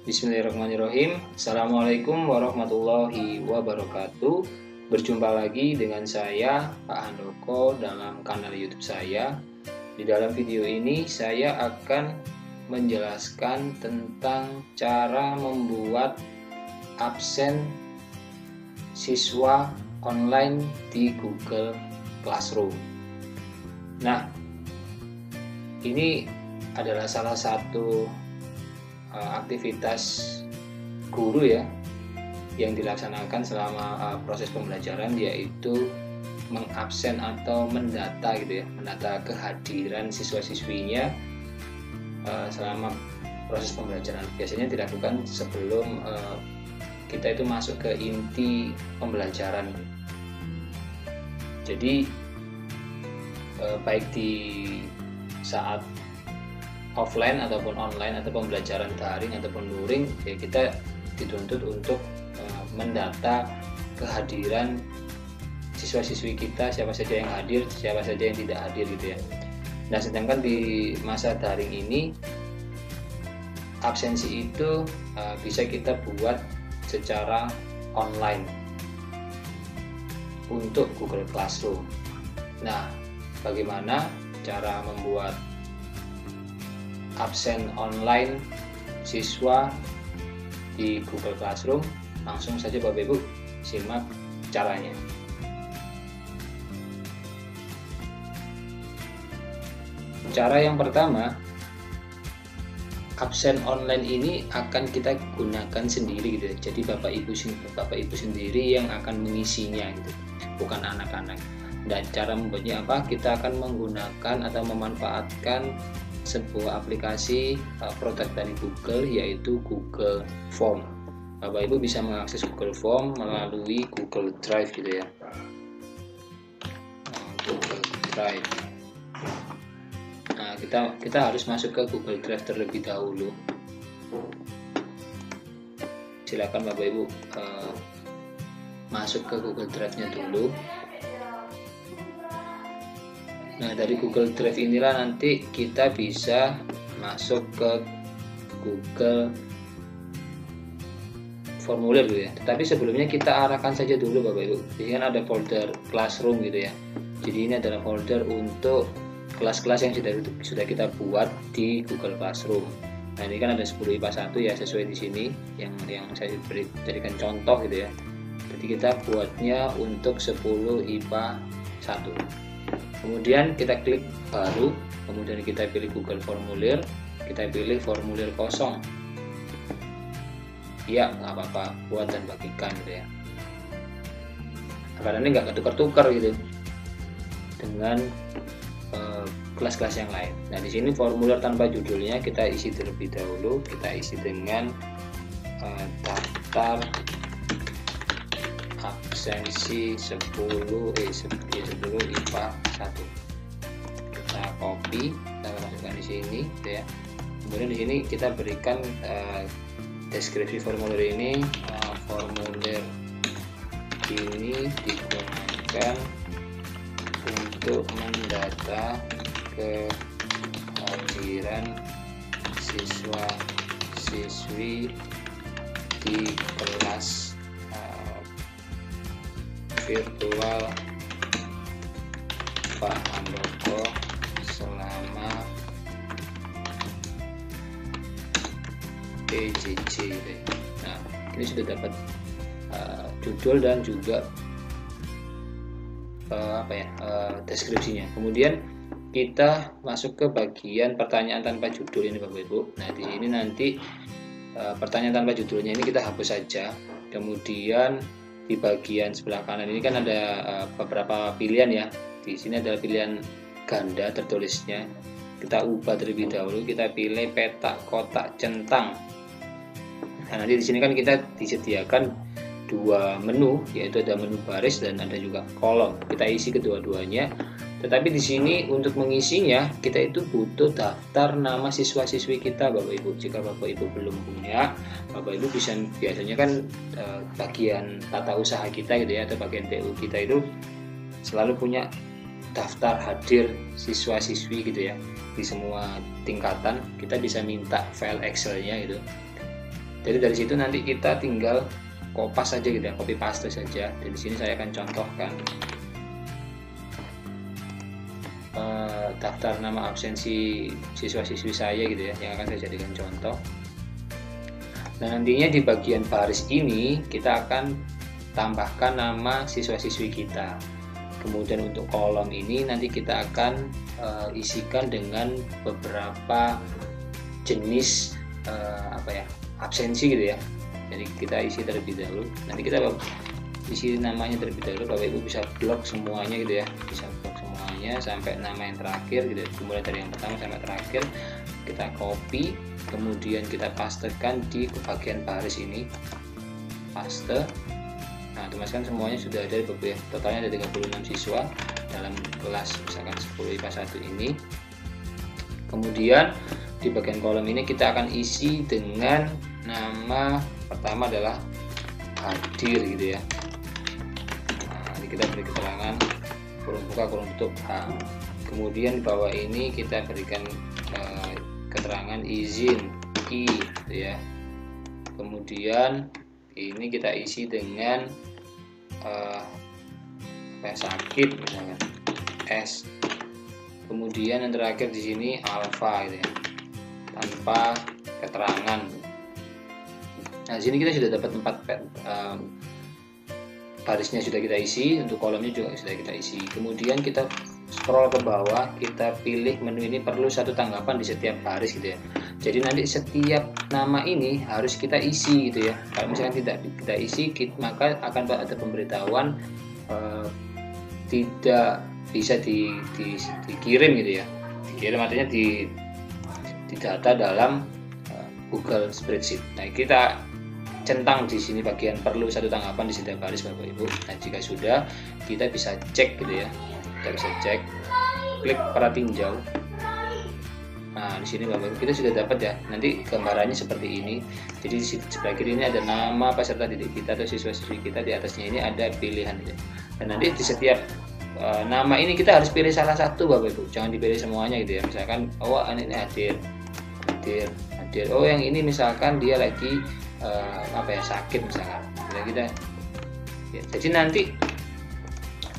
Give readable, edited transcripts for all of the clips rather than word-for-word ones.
Bismillahirrahmanirrahim. Assalamualaikum warahmatullahi wabarakatuh. Berjumpa lagi dengan saya, Pak Handoko, dalam kanal YouTube saya. Di dalam video ini saya akan menjelaskan tentang cara membuat absen siswa online di Google Classroom. Nah, ini adalah salah satu aktivitas guru ya yang dilaksanakan selama proses pembelajaran, yaitu mengabsen atau mendata gitu ya, mendata kehadiran siswa-siswinya selama proses pembelajaran. Biasanya dilakukan sebelum kita itu masuk ke inti pembelajaran. Jadi baik di saat offline ataupun online atau pembelajaran daring ataupun luring, ya kita dituntut untuk mendata kehadiran siswa-siswi kita, siapa saja yang hadir, siapa saja yang tidak hadir gitu ya. Nah, sedangkan di masa daring ini absensi itu bisa kita buat secara online untuk Google Classroom. Nah, bagaimana cara membuat absen online siswa di Google Classroom? Langsung saja Bapak Ibu simak caranya. Cara yang pertama, absen online ini akan kita gunakan sendiri gitu ya. Jadi Bapak Ibu sendiri yang akan mengisinya gitu, bukan anak-anak. Dan cara membuatnya apa? Kita akan menggunakan atau memanfaatkan sebuah aplikasi produk dari Google, yaitu Google Form. Bapak Ibu bisa mengakses Google Form melalui Google Drive gitu ya. Google Drive. Nah, kita harus masuk ke Google Drive terlebih dahulu. Silakan Bapak Ibu masuk ke Google Drive-nya dulu. Nah, dari Google Drive inilah nanti kita bisa masuk ke Google Formulir gitu ya. Tetapi sebelumnya kita arahkan saja dulu Bapak Ibu. Di sini kan ada folder Classroom gitu ya. Jadi ini adalah folder untuk kelas-kelas yang sudah kita buat di Google Classroom. Nah, ini kan ada 10 IPA 1 ya, sesuai di sini yang saya berikan contoh gitu ya. Jadi kita buatnya untuk 10 IPA 1. Kemudian kita klik baru, kemudian kita pilih Google Formulir, kita pilih formulir kosong. Ya, nggak apa-apa, buat dan bagikan gitu ya. Karena ini nggak ketukar-tukar gitu dengan kelas-kelas yang lain. Nah, di sini formulir tanpa judulnya kita isi terlebih dahulu. Kita isi dengan daftar absensi 10 IPA 1. Kita copy, kita masukkan di sini gitu ya. Kemudian di sini kita berikan deskripsi formulir ini. Formulir ini digunakan untuk mendata kehadiran siswa-siswi di kelas virtual Pak Handoko selama PJJ. Nah, ini sudah dapat judul dan juga deskripsinya. Kemudian kita masuk ke bagian pertanyaan tanpa judul ini Bapak Ibu. Nah, di sini nanti pertanyaan tanpa judulnya ini kita hapus saja. Kemudian di bagian sebelah kanan ini kan ada beberapa pilihan ya. Di sini ada pilihan ganda tertulisnya. Kita ubah terlebih dahulu, kita pilih petak kotak centang. Nah, nanti di sini kan kita disediakan dua menu, yaitu ada menu baris dan ada juga kolom. Kita isi kedua-duanya. Tetapi di sini untuk mengisinya kita itu butuh daftar nama siswa-siswi kita Bapak Ibu. Jika Bapak Ibu belum punya, Bapak Ibu biasanya kan bagian tata usaha kita gitu ya, atau bagian TU kita itu selalu punya daftar hadir siswa-siswi gitu ya. Di semua tingkatan kita bisa minta file Excel-nya gitu. Jadi dari situ nanti kita tinggal kopas saja gitu ya, copy paste saja. Dan di sini saya akan contohkan daftar nama absensi siswa-siswi saya gitu ya, yang akan saya jadikan contoh. Nah, nantinya di bagian baris ini kita akan tambahkan nama siswa-siswi kita. Kemudian untuk kolom ini nanti kita akan isikan dengan beberapa jenis absensi gitu ya. Jadi kita isi terlebih dahulu. Nanti kita isi namanya terlebih dahulu. Bapak Ibu bisa blok semuanya gitu ya. Bisa blok semuanya sampai nama yang terakhir gitu. Mulai dari yang pertama sampai terakhir kita copy, kemudian kita pastekan di bagian baris ini. Paste. Nah, teman kan semuanya sudah ada di Bapak ya. Totalnya ada 36 siswa dalam kelas misalkan 10 IPA 1 ini. Kemudian di bagian kolom ini kita akan isi dengan nama pertama adalah hadir gitu ya. Nah, ini kita beri keterangan kurung buka kurung tutup H. Kemudian di bawah ini kita berikan keterangan izin I gitu ya. Kemudian ini kita isi dengan sakit misalkan S. Kemudian yang terakhir di sini alfa gitu ya, tanpa keterangan. Nah, di sini kita sudah dapat 4 barisnya sudah kita isi, untuk kolomnya juga sudah kita isi. Kemudian kita scroll ke bawah, kita pilih menu ini perlu satu tanggapan di setiap baris gitu ya. Jadi nanti setiap nama ini harus kita isi gitu ya. Kalau misalkan tidak kita isi, maka akan ada pemberitahuan tidak bisa dikirim gitu ya. Dikirim artinya di data dalam Google Spreadsheet. Nah, kita centang di sini bagian perlu satu tanggapan di setiap baris Bapak Ibu. Nah, jika sudah, kita bisa cek gitu ya. Kita bisa cek, klik pada tinjau. Nah, di sini Bapak Ibu kita sudah dapat ya. Nanti gambarannya seperti ini. Jadi di sebelah kiri ini ada nama peserta didik kita atau siswa-siswi kita, di atasnya ini ada pilihan ya. Dan nanti di setiap nama ini kita harus pilih salah satu Bapak Ibu. Jangan dipilih semuanya gitu ya. Misalkan ini hadir. Oh, yang ini misalkan dia lagi sakit misalkan. Ya, jadi nanti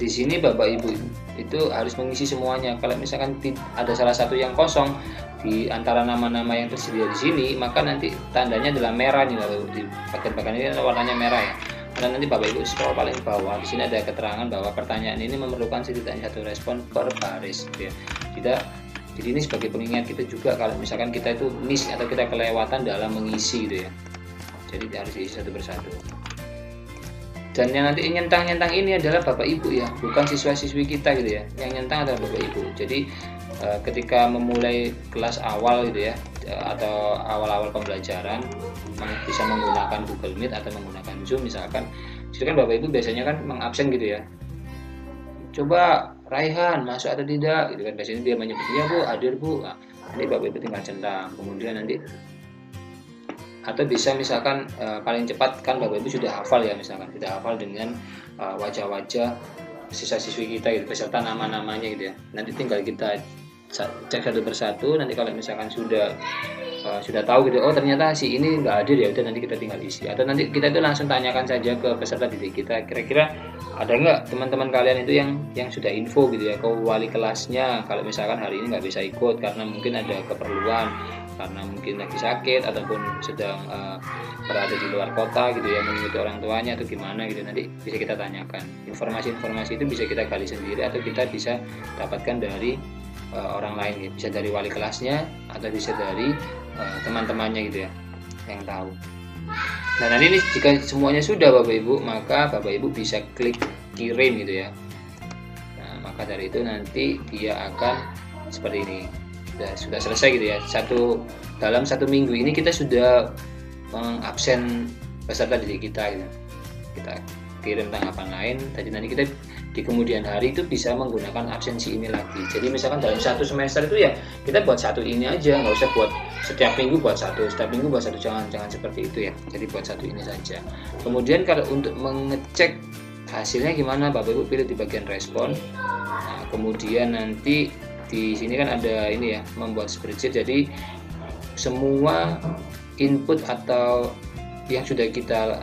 di sini Bapak Ibu itu harus mengisi semuanya. Kalau misalkan ada salah satu yang kosong di antara nama-nama yang tersedia di sini, maka nanti tandanya adalah merah nih Bapak Ibu. Di bagian ini warnanya merah ya. Karena nanti Bapak Ibu scroll paling bawah, di sini ada keterangan bahwa pertanyaan ini memerlukan setidaknya 1 respon per baris gitu ya. Jadi ini sebagai pengingat kita juga kalau misalkan kita itu miss atau kita kelewatan dalam mengisi gitu ya. Jadi harus diisi satu persatu. Dan yang nanti nyentang-nyentang ini adalah Bapak Ibu ya, bukan siswa-siswi kita gitu ya. Yang nyentang adalah Bapak Ibu. Jadi ketika memulai kelas awal gitu ya, atau awal-awal pembelajaran bisa menggunakan Google Meet atau menggunakan Zoom misalkan, itu kan Bapak Ibu biasanya kan mengabsen gitu ya. Coba Raihan masuk atau tidak gitu kan, biasanya dia menyebutnya Bu hadir Bu. Nah, nanti Bapak Ibu tinggal centang. Kemudian nanti atau bisa misalkan paling cepat kan Bapak Ibu sudah hafal ya, misalkan sudah hafal dengan wajah-wajah siswa-siswi kita gitu, beserta nama-namanya gitu ya. Nanti tinggal kita cek satu persatu. Nanti kalau misalkan sudah tahu gitu, oh ternyata si ini nggak hadir, ya udah nanti kita tinggal isi. Atau nanti kita itu langsung tanyakan saja ke peserta didik kita, kira-kira ada nggak teman-teman kalian itu yang sudah info gitu ya ke wali kelasnya, kalau misalkan hari ini nggak bisa ikut karena mungkin ada keperluan, karena mungkin lagi sakit ataupun sedang berada di luar kota gitu ya, mengikuti orang tuanya atau gimana gitu. Nanti bisa kita tanyakan. Informasi-informasi itu bisa kita gali sendiri atau kita bisa dapatkan dari orang lain, bisa dari wali kelasnya atau bisa dari teman-temannya gitu ya yang tahu. Nah, nanti ini jika semuanya sudah Bapak Ibu, maka Bapak Ibu bisa klik kirim gitu ya. Nah, maka dari itu nanti dia akan seperti ini. Sudah selesai gitu ya. Dalam 1 minggu ini kita sudah mengabsen peserta didik kita gitu. Kita kirim tanggapan lain. Tadi nanti kita di kemudian hari itu bisa menggunakan absensi ini lagi. Jadi misalkan dalam 1 semester itu ya kita buat 1 ini aja, nggak usah buat setiap minggu buat 1, setiap minggu buat 1, jangan seperti itu ya. Jadi buat 1 ini saja. Kemudian kalau untuk mengecek hasilnya gimana, Bapak Ibu pilih di bagian respon. Nah, kemudian nanti di sini kan ada ini ya, membuat spreadsheet. Jadi semua input atau yang sudah kita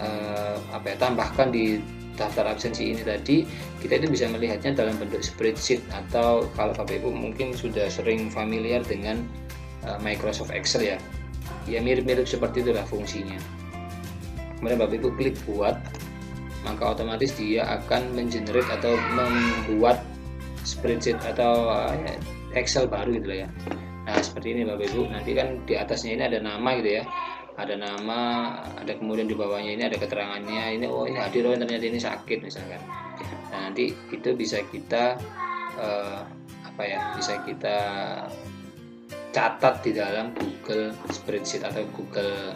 tambahkan di daftar absensi ini tadi, kita itu bisa melihatnya dalam bentuk spreadsheet, atau kalau Bapak Ibu mungkin sudah sering familiar dengan Microsoft Excel ya mirip-mirip seperti itulah fungsinya. Kemudian Bapak Ibu klik buat, maka otomatis dia akan mengenerate atau membuat spreadsheet atau Excel baru gitu ya. Nah seperti ini Bapak Ibu, nanti kan di atasnya ini ada nama gitu ya, ada nama, ada kemudian di bawahnya ini ada keterangannya, ini oh ini hadir, oh ternyata ini sakit misalkan. Nah nanti itu bisa kita bisa kita catat di dalam Google Spreadsheet atau Google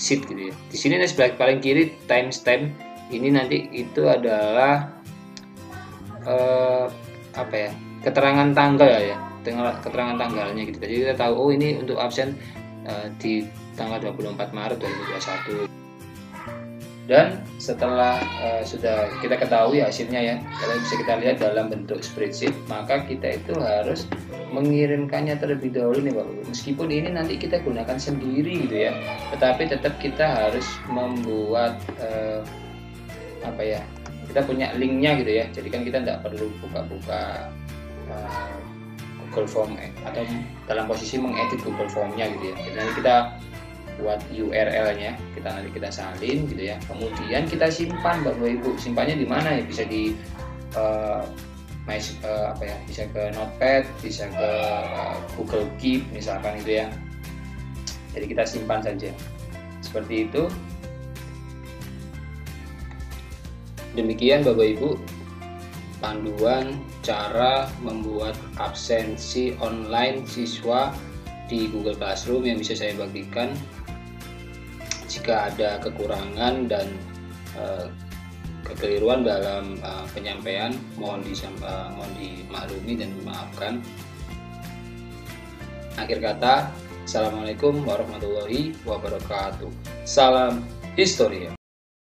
Sheet gitu ya. Di sini nih sebelah paling kiri timestamp ini nanti itu adalah keterangan tanggal ya, keterangan tanggalnya gitu. Jadi kita tahu oh ini untuk absen di tanggal 24 Maret 2021. Dan setelah sudah kita ketahui hasilnya ya, kalau bisa kita lihat dalam bentuk spreadsheet, maka kita itu harus mengirimkannya terlebih dahulu nih Bapak. Meskipun ini nanti kita gunakan sendiri gitu ya, tetapi tetap kita harus membuat kita punya linknya gitu ya. Jadi kan kita tidak perlu buka-buka Google Form atau dalam posisi mengedit Google Formnya gitu ya. Jadi nanti kita buat URL-nya, nanti kita salin gitu ya. Kemudian kita simpan Bapak Ibu. Simpannya di mana ya? Bisa di bisa ke Notepad, bisa ke Google Keep misalkan itu ya. Jadi kita simpan saja. Seperti itu. Demikian Bapak Ibu panduan cara membuat absensi online siswa di Google Classroom yang bisa saya bagikan. Jika ada kekurangan dan kekeliruan dalam penyampaian, mohon dimaklumi dan dimaafkan. Akhir kata, Assalamualaikum warahmatullahi wabarakatuh. Salam Historia.